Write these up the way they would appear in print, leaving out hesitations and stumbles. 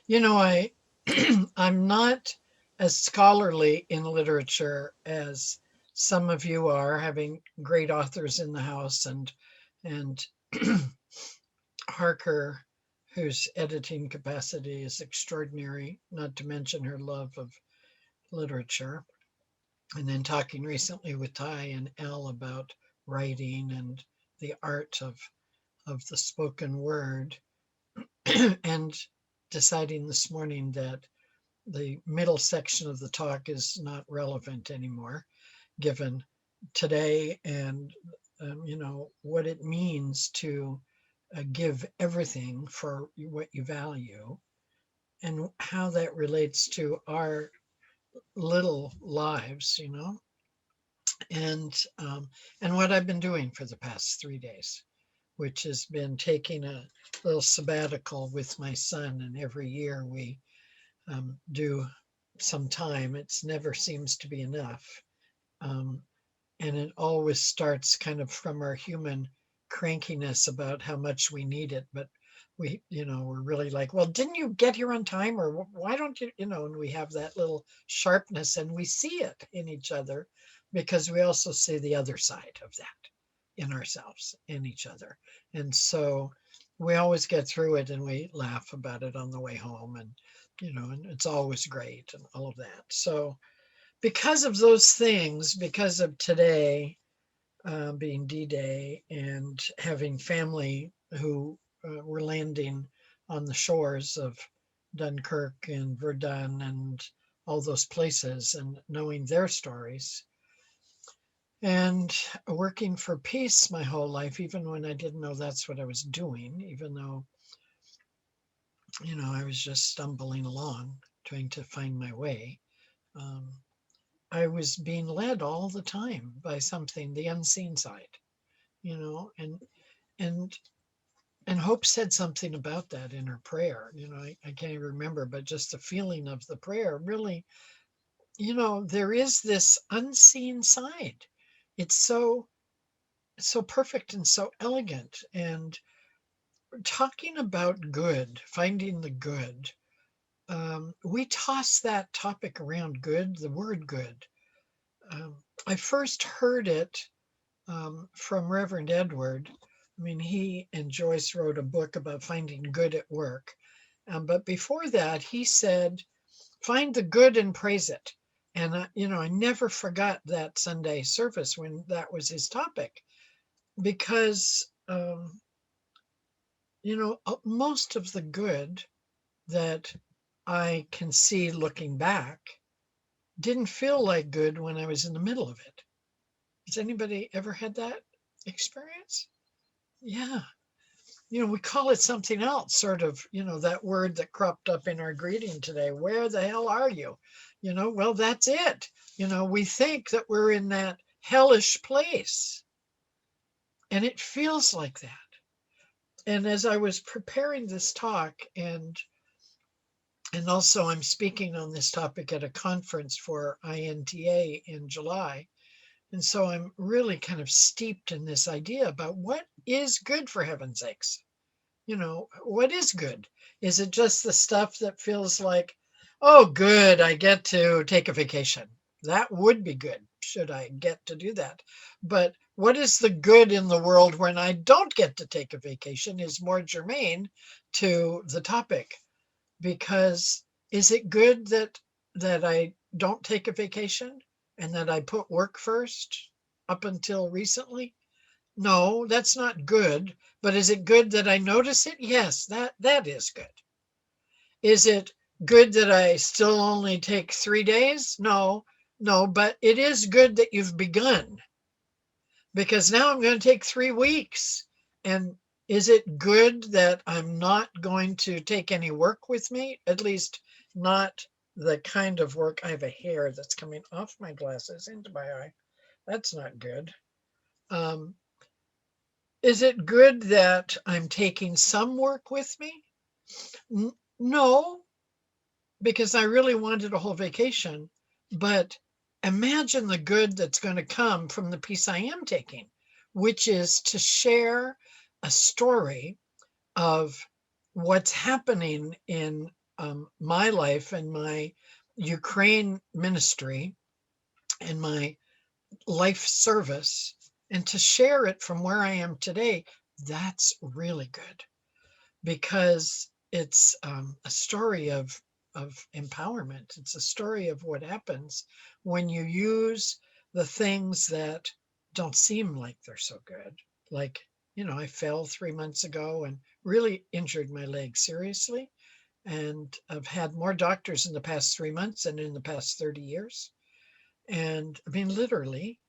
I I'm not as scholarly in literature as some of you are, having great authors in the house and Harker, whose editing capacity is extraordinary, not to mention her love of literature. And then talking recently with Ty and Elle about writing and the art of the spoken word, and deciding this morning that the middle section of the talk is not relevant anymore, given today and what it means to give everything for what you value, and how that relates to our little lives, and and what I've been doing for the past 3 days, which has been taking a little sabbatical with my son. And every year we do some time. It's never seems to be enough. Um, and it always starts kind of from our human crankiness about how much we need it. But we're really like, well, didn't you get here on time? Or why don't you, and we have that little sharpness, and we see it in each other because we also see the other side of that in ourselves, in each other. And so we always get through it and we laugh about it on the way home. And it's always great and all of that. So, because of those things, because of today being D Day and having family who were landing on the shores of Dunkirk and Verdun and all those places, and knowing their stories, and working for peace my whole life, even when I didn't know that's what I was doing, even though, I was just stumbling along trying to find my way. Um, I was being led all the time by something, the unseen side, you know, and and and Hope said something about that in her prayer. I can't even remember, but just the feeling of the prayer really, there is this unseen side. It's so perfect and so elegant. And talking about good, finding the good, we toss that topic around, good, the word good. I first heard it from Reverend Edward. I mean, he and Joyce wrote a book about finding good at work. But before that, he said, find the good and praise it. And, I never forgot that Sunday service when that was his topic, because, most of the good that I can see looking back didn't feel like good when I was in the middle of it. Has anybody ever had that experience? Yeah. We call it something else, sort of, that word that cropped up in our greeting today. Where the hell are you? Well, that's it. We think that we're in that hellish place, and it feels like that. And as I was preparing this talk, and also I'm speaking on this topic at a conference for INTA in July. And so I'm really kind of steeped in this idea about what is good, for heaven's sakes. What is good? Is it just the stuff that feels like, oh, good, I get to take a vacation? That would be good, should I get to do that. But what is the good in the world when I don't get to take a vacation is more germane to the topic. Because is it good that I don't take a vacation and that I put work first up until recently? No, that's not good. But is it good that I notice it? Yes, that is good. Is it good that I still only take 3 days? No, no, but it is good that you've begun, because now I'm going to take 3 weeks. And is it good that I'm not going to take any work with me? At least not the kind of work. I have a hair that's coming off my glasses into my eye. That's not good. Um, Is it good that I'm taking some work with me? No, because I really wanted a whole vacation. But imagine the good that's going to come from the piece I am taking, which is to share a story of what's happening in my life and my Ukraine ministry and my life service, and to share it from where I am today, that's really good, because it's a story of empowerment. It's a story of what happens when you use the things that don't seem like they're so good. Like, I fell 3 months ago and really injured my leg seriously. And I've had more doctors in the past 3 months than in the past 30 years. And I mean, literally,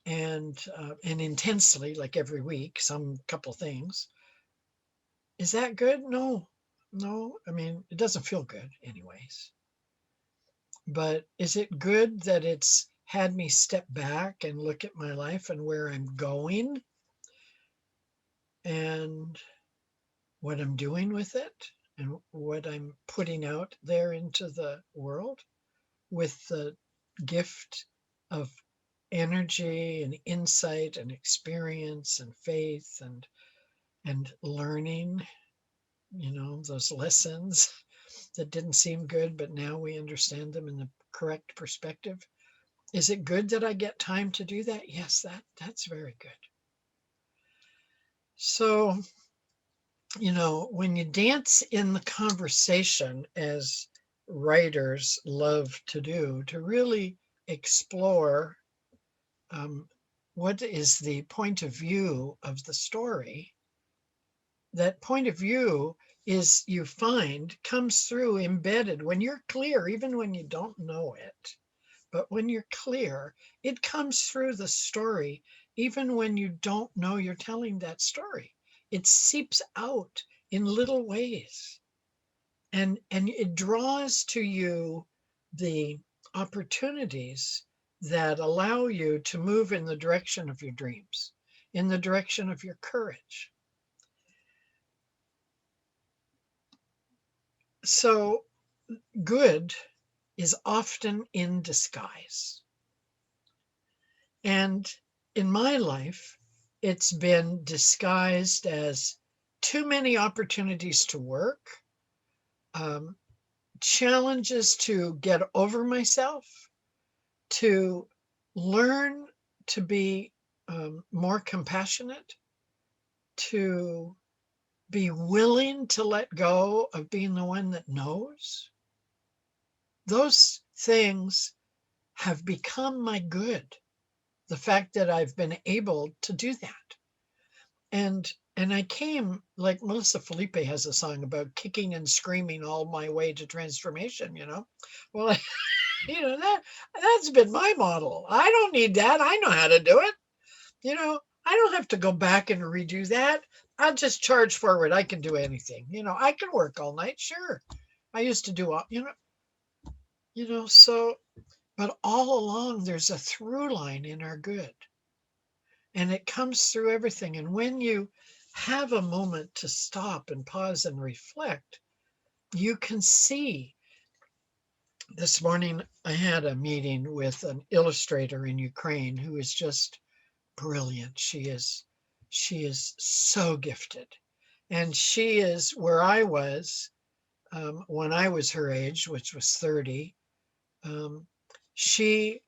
and intensely, like every week, some couple things. Is that good? No, no. I mean, it doesn't feel good anyways. But is it good that it's had me step back and look at my life and where I'm going and what I'm doing with it and what I'm putting out there into the world with the gift of energy and insight and experience and faith and learning, those lessons that didn't seem good, but now we understand them in the correct perspective. Is it good that I get time to do that? Yes, that's very good. So, when you dance in the conversation, as writers love to do, to really explore what is the point of view of the story, that point of view is, you find, comes through embedded when you're clear, even when you don't know it. But when you're clear, it comes through the story, even when you don't know you're telling that story. It seeps out in little ways, and it draws to you the opportunities that allow you to move in the direction of your dreams, in the direction of your courage. So good is often in disguise. And in my life, it's been disguised as too many opportunities to work, um, challenges to get over myself, to learn to be more compassionate, to be willing to let go of being the one that knows. Those things have become my good. The fact that I've been able to do that. And I came, like Melissa Felipe has a song about kicking and screaming all my way to transformation. Well, that's been my model. I don't need that. I know how to do it. I don't have to go back and redo that. I'll just charge forward. I can do anything. I can work all night. Sure. I used to do all, so, but all along there's a through line in our good. And it comes through everything. And when you have a moment to stop and pause and reflect, you can see. This morning, I had a meeting with an illustrator in Ukraine who is just brilliant. She is so gifted. And she is where I was when I was her age, which was 30. She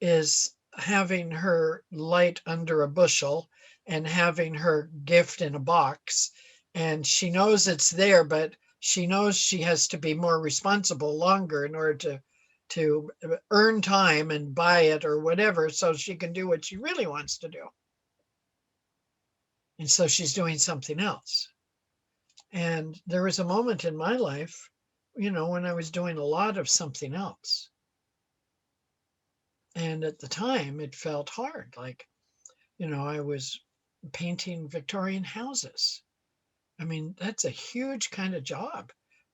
is having her light under a bushel and having her gift in a box. And she knows it's there, but she knows she has to be more responsible longer in order to earn time and buy it or whatever, so she can do what she really wants to do. And so she's doing something else. And there was a moment in my life, when I was doing a lot of something else. And at the time, it felt hard. Like, I was painting Victorian houses. I mean, that's a huge kind of job.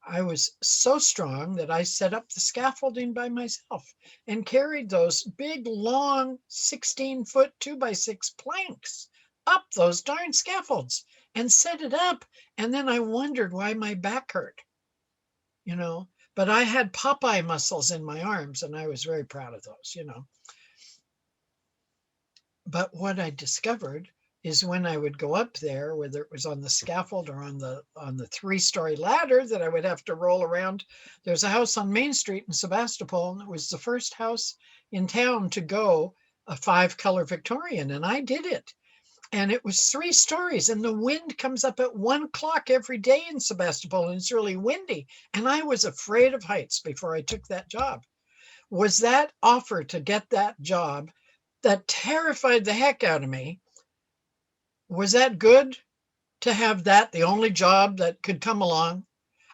I was so strong that I set up the scaffolding by myself and carried those big, long 16-foot 2x6 planks up those darn scaffolds and set it up. And then I wondered why my back hurt, but I had Popeye muscles in my arms and I was very proud of those. But what I discovered is when I would go up there, whether it was on the scaffold or on the 3-story ladder that I would have to roll around. There's a house on Main Street in Sebastopol, and it was the first house in town to go a 5-color Victorian, and I did it. And it was 3 stories, and the wind comes up at 1 o'clock every day in Sebastopol, and it's really windy. And I was afraid of heights before I took that job. Was that offer to get that job that terrified the heck out of me? Was that good to have that, the only job that could come along?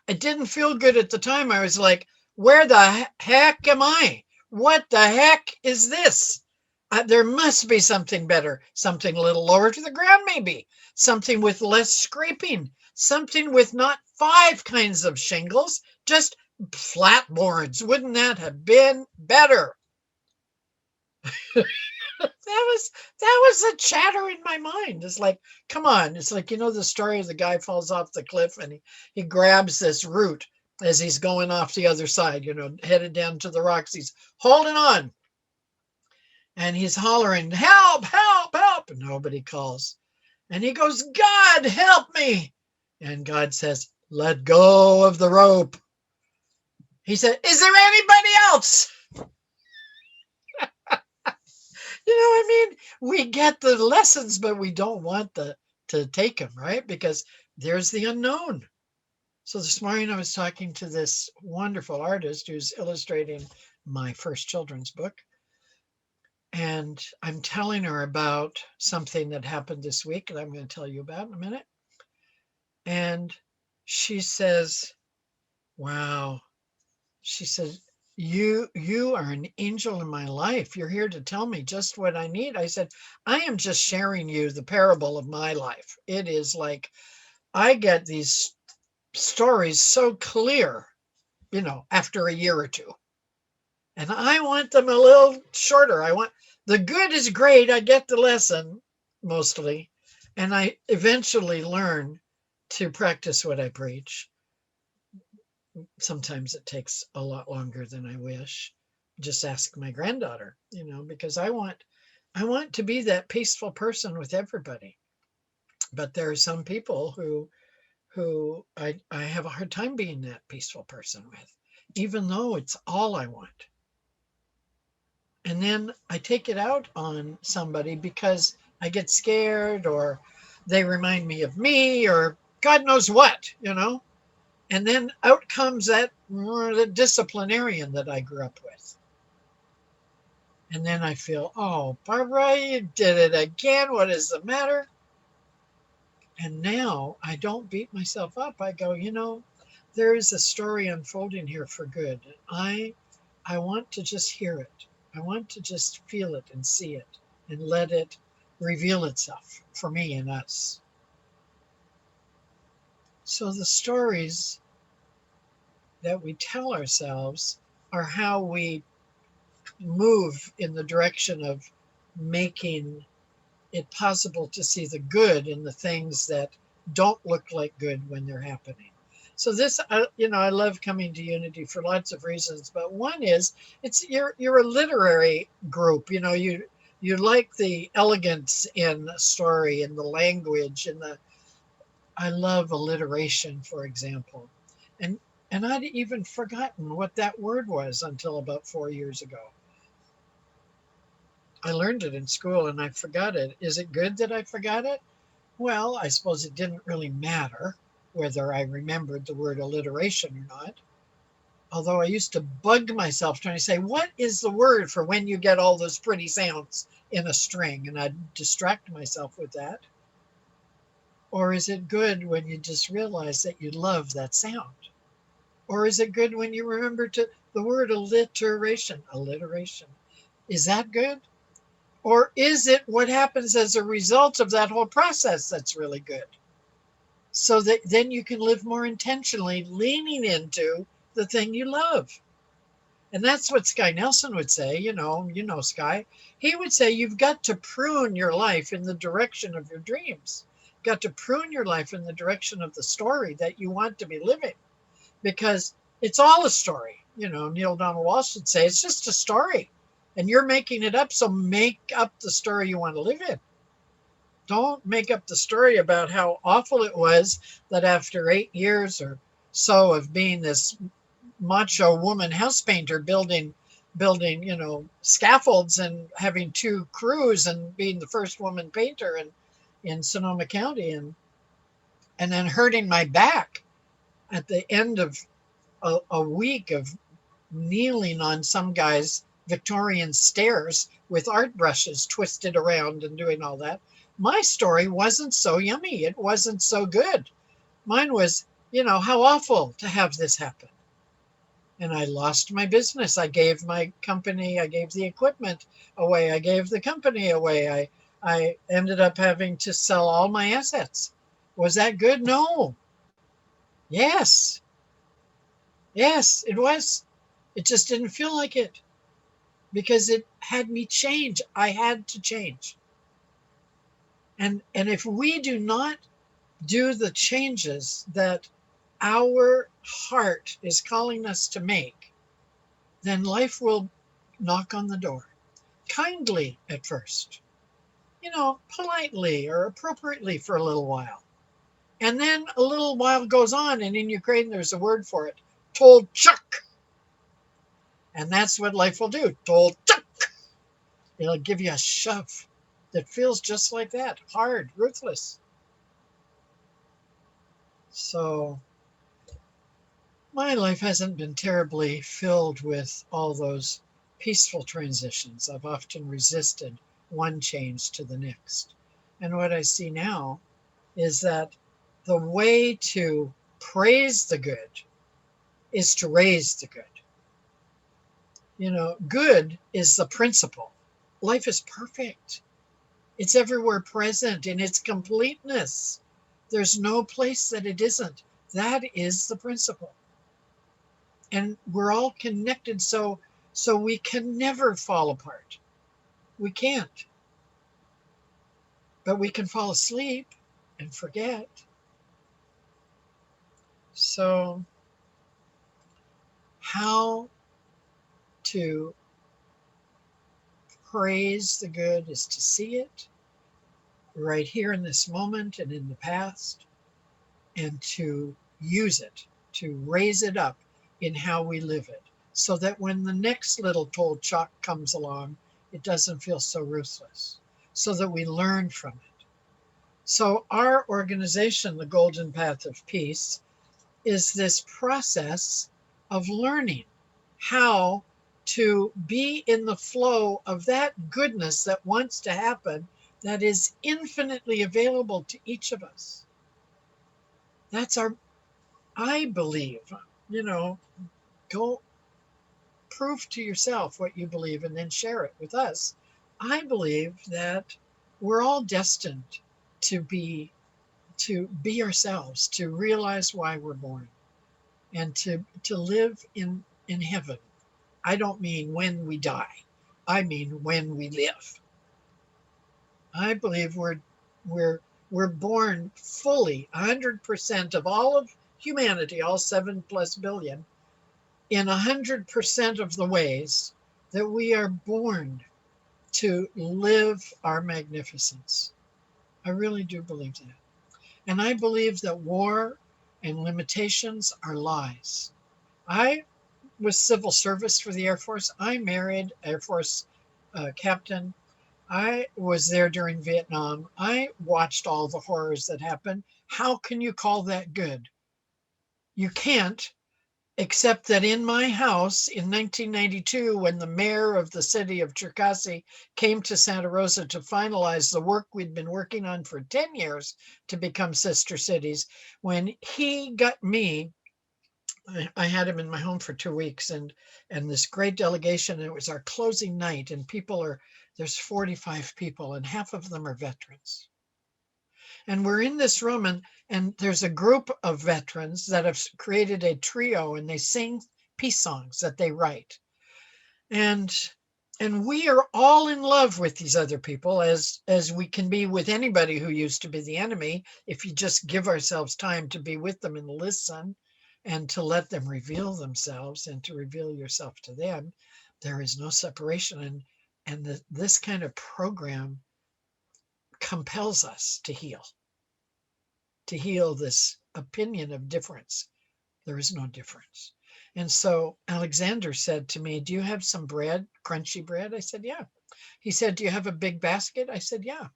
It didn't feel good at the time. I was like, where the heck am I? What the heck is this? There must be something better, something a little lower to the ground, maybe something with less scraping, something with not 5 kinds of shingles, just flat boards. Wouldn't that have been better? That was the chatter in my mind. It's like, come on. It's like, the story of the guy falls off the cliff and he grabs this root as he's going off the other side, headed down to the rocks. He's holding on and he's hollering, help, help, help. And nobody calls. And he goes, God, help me. And God says, let go of the rope. He said, is there anybody else? We get the lessons, but we don't want to take them, right? Because there's the unknown. So this morning I was talking to this wonderful artist who's illustrating my first children's book. And I'm telling her about something that happened this week that I'm going to tell you about in a minute. And she says, wow. She says, you are an angel in my life. You're here to tell me just what I need. I said, I am just sharing you the parable of my life. It is like I get these stories so clear, after a year or two. And I want them a little shorter. The good is great. I get the lesson mostly. And I eventually learn to practice what I preach. Sometimes it takes a lot longer than I wish. Just ask my granddaughter, because I want to be that peaceful person with everybody. But there are some people who I have a hard time being that peaceful person with, even though it's all I want. And then I take it out on somebody because I get scared or they remind me of me or God knows what, And then out comes that disciplinarian that I grew up with. And then I feel, oh, Barbara, you did it again. What is the matter? And now I don't beat myself up. I go, there is a story unfolding here for good. I want to just hear it. I want to just feel it and see it and let it reveal itself for me and us. So the stories that we tell ourselves are how we move in the direction of making it possible to see the good in the things that don't look like good when they're happening. So this, I love coming to Unity for lots of reasons, but one is you're a literary group. You like the elegance in a story and the language and I love alliteration, for example, and I'd even forgotten what that word was until about 4 years ago. I learned it in school and I forgot it. Is it good that I forgot it? Well, I suppose it didn't really matter whether I remembered the word alliteration or not. Although I used to bug myself trying to say, what is the word for when you get all those pretty sounds in a string? And I'd distract myself with that. Or is it good when you just realize that you love that sound? Or is it good when you remember the word alliteration? Alliteration. Is that good? Or is it what happens as a result of that whole process that's really good? So that then you can live more intentionally, leaning into the thing you love. And that's what Sky Nelson would say, Sky. He would say, you've got to prune your life in the direction of your dreams. You've got to prune your life in the direction of the story that you want to be living. Because it's all a story. Neil Donald Walsh would say, it's just a story. And you're making it up, so make up the story you want to live in. don't make up the story about how awful it was that after 8 years or so of being this macho woman house painter building scaffolds and having two crews and being the first woman painter in Sonoma County, and then hurting my back at the end of a week of kneeling on some guy's Victorian stairs with art brushes twisted around and doing all that. My story wasn't so yummy. It wasn't so good. Mine was, how awful to have this happen. And I lost my business. I gave my company, I gave the equipment away. I gave the company away. I ended up having to sell all my assets. Was that good? No. Yes. Yes, it was. It just didn't feel like it because it had me change. I had to change. And if we do not do the changes that our heart is calling us to make, then life will knock on the door. Kindly at first, politely or appropriately for a little while. And then a little while goes on, and in Ukraine there's a word for it, told chuck. And that's what life will do. Told chuck. It'll give you a shove that feels just like that, hard, ruthless. So my life hasn't been terribly filled with all those peaceful transitions. I've often resisted one change to the next. And what I see now is that the way to praise the good is to raise the good. Good is the principle. Life is perfect. It's everywhere present in its completeness. There's no place that it isn't. That is the principle. And we're all connected, so we can never fall apart. We can't. But we can fall asleep and forget. So how to praise the good is to see it right here in this moment and in the past, and to use it, to raise it up in how we live it, so that when the next little toll chalk comes along, it doesn't feel so ruthless, so that we learn from it. So our organization, the Golden Path of Peace, is this process of learning how to be in the flow of that goodness that wants to happen, that is infinitely available to each of us. That's I believe, go prove to yourself what you believe and then share it with us. I believe that we're all destined to be ourselves, to realize why we're born, and to live in heaven. I don't mean when we die. I mean when we live. I believe we're born fully, 100% of all of humanity, all 7+ billion, in 100% of the ways that we are born to live our magnificence. I really do believe that. And I believe that war and limitations are lies. I was civil service for the Air Force. I married Air Force captain. I was there during Vietnam. I watched all the horrors that happened. How can you call that good? You can't, except that in my house in 1992, when the mayor of the city of Cherkasy came to Santa Rosa to finalize the work we'd been working on for 10 years to become sister cities, when he got me, I had him in my home for 2 weeks, and this great delegation. And it was our closing night, and there's 45 people, and half of them are veterans. And we're in this room, and there's a group of veterans that have created a trio, and they sing peace songs that they write. And we are all in love with these other people, as we can be with anybody who used to be the enemy, if you just give ourselves time to be with them and listen and to let them reveal themselves and to reveal yourself to them. There is no separation. And this kind of program compels us to heal this opinion of difference. There is no difference. And so Alexander said to me, "Do you have some bread, crunchy bread?" I said, "Yeah." He said, "Do you have a big basket?" I said, "Yeah."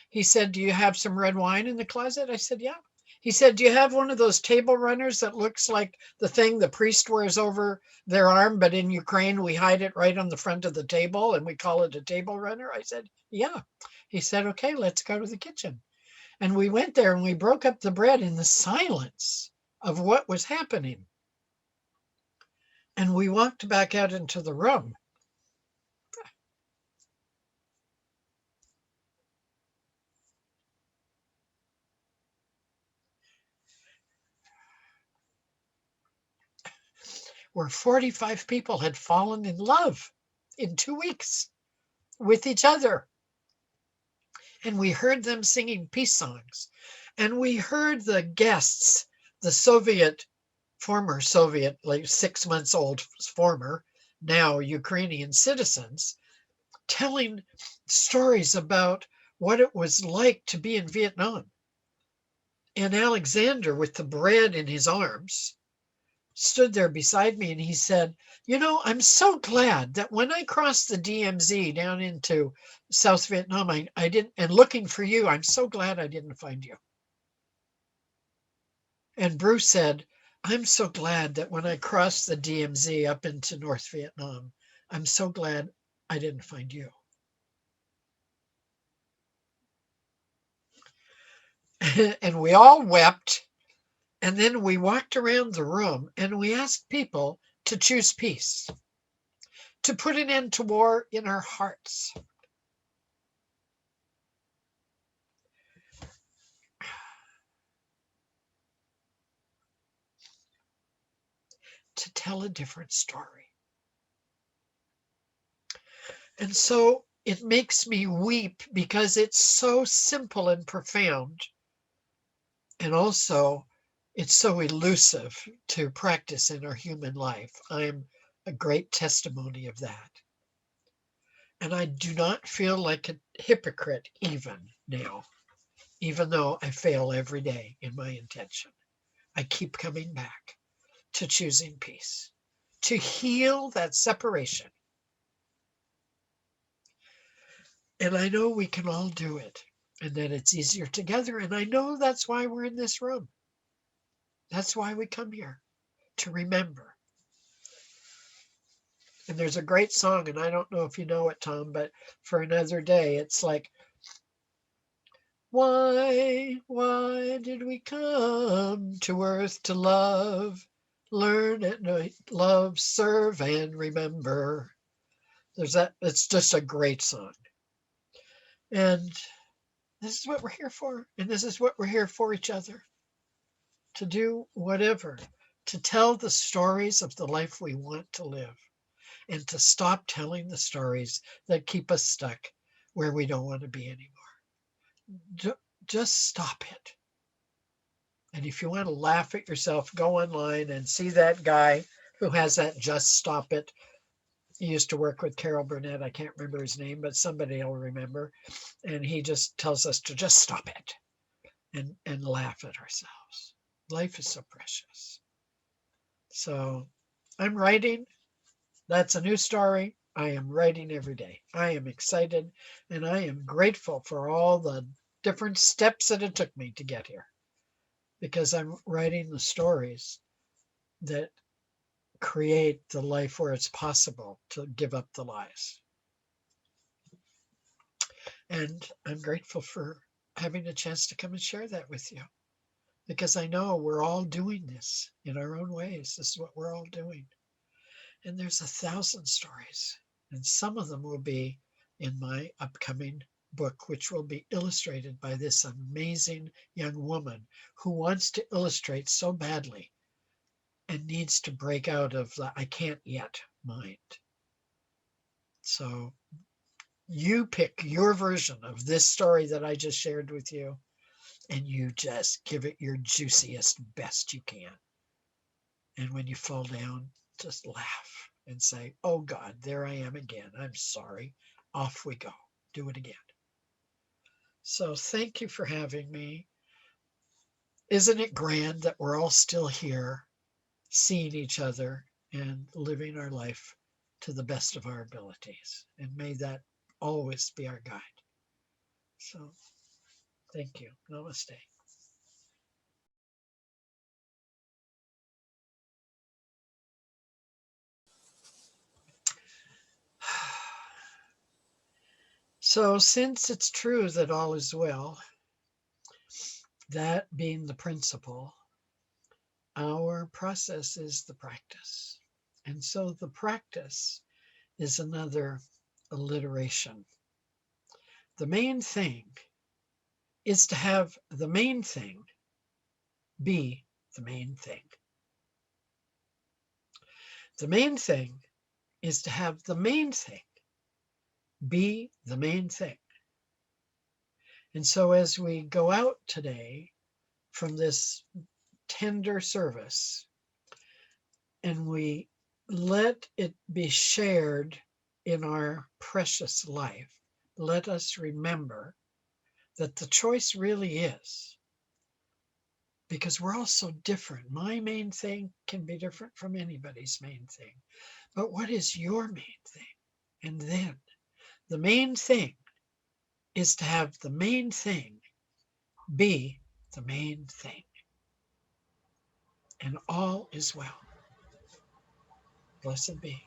He said, "Do you have some red wine in the closet?" I said, "Yeah." He said, "Do you have one of those table runners that looks like the thing the priest wears over their arm, but in Ukraine we hide it right on the front of the table and we call it a table runner?" I said, "Yeah." He said, "Okay, let's go to the kitchen." And we went there and we broke up the bread in the silence of what was happening. And we walked back out into the room. Where 45 people had fallen in love in 2 weeks with each other. And we heard them singing peace songs. And we heard the guests, the former Soviet, like 6 months old former, now Ukrainian citizens, telling stories about what it was like to be in Vietnam. And Alexander, with the bread in his arms, stood there beside me and he said, "I'm so glad that when I crossed the DMZ down into South Vietnam, I didn't, and looking for you, I'm so glad I didn't find you." And Bruce said, "I'm so glad that when I crossed the DMZ up into North Vietnam, I'm so glad I didn't find you." And we all wept. And then we walked around the room and we asked people to choose peace, to put an end to war in our hearts. To tell a different story. And so it makes me weep because it's so simple and profound. And also, it's so elusive to practice in our human life. I'm a great testimony of that. And I do not feel like a hypocrite even now, even though I fail every day in my intention. I keep coming back to choosing peace, to heal that separation. And I know we can all do it and that it's easier together. And I know that's why we're in this room. That's why we come here, to remember. And there's a great song, and I don't know if you know it, Tom, but for another day, it's like, why did we come to earth to love, learn and love, serve and remember? There's that. It's just a great song. And this is what we're here for. And this is what we're here for each other. To do whatever, to tell the stories of the life we want to live, and to stop telling the stories that keep us stuck where we don't want to be anymore. Just stop it. And if you want to laugh at yourself, go online and see that guy who has that "Just Stop It." He used to work with Carol Burnett. I can't remember his name, but somebody will remember. And he just tells us to just stop it and laugh at ourselves. Life is so precious. So I'm writing. That's a new story. I am writing every day. I am excited and I am grateful for all the different steps that it took me to get here because I'm writing the stories that create the life where it's possible to give up the lies. And I'm grateful for having a chance to come and share that with you because I know we're all doing this in our own ways. This is what we're all doing. And there's 1,000 stories, and some of them will be in my upcoming book, which will be illustrated by this amazing young woman who wants to illustrate so badly and needs to break out of the "I can't yet" mind. So you pick your version of this story that I just shared with you, and you just give it your juiciest best you can. And when you fall down, just laugh and say, "Oh God, there I am again. I'm sorry." Off we go. Do it again. So thank you for having me. Isn't it grand that we're all still here, seeing each other and living our life to the best of our abilities? And may that always be our guide. So thank you. Namaste. So, since it's true that all is well, that being the principle, our process is the practice. And so the practice is another alliteration. The main thing is to have the main thing be the main thing. The main thing is to have the main thing be the main thing. And so as we go out today from this tender service and we let it be shared in our precious life, let us remember that the choice really is, because we're all so different. My main thing can be different from anybody's main thing. But what is your main thing? And then the main thing is to have the main thing be the main thing. And all is well. Blessed be.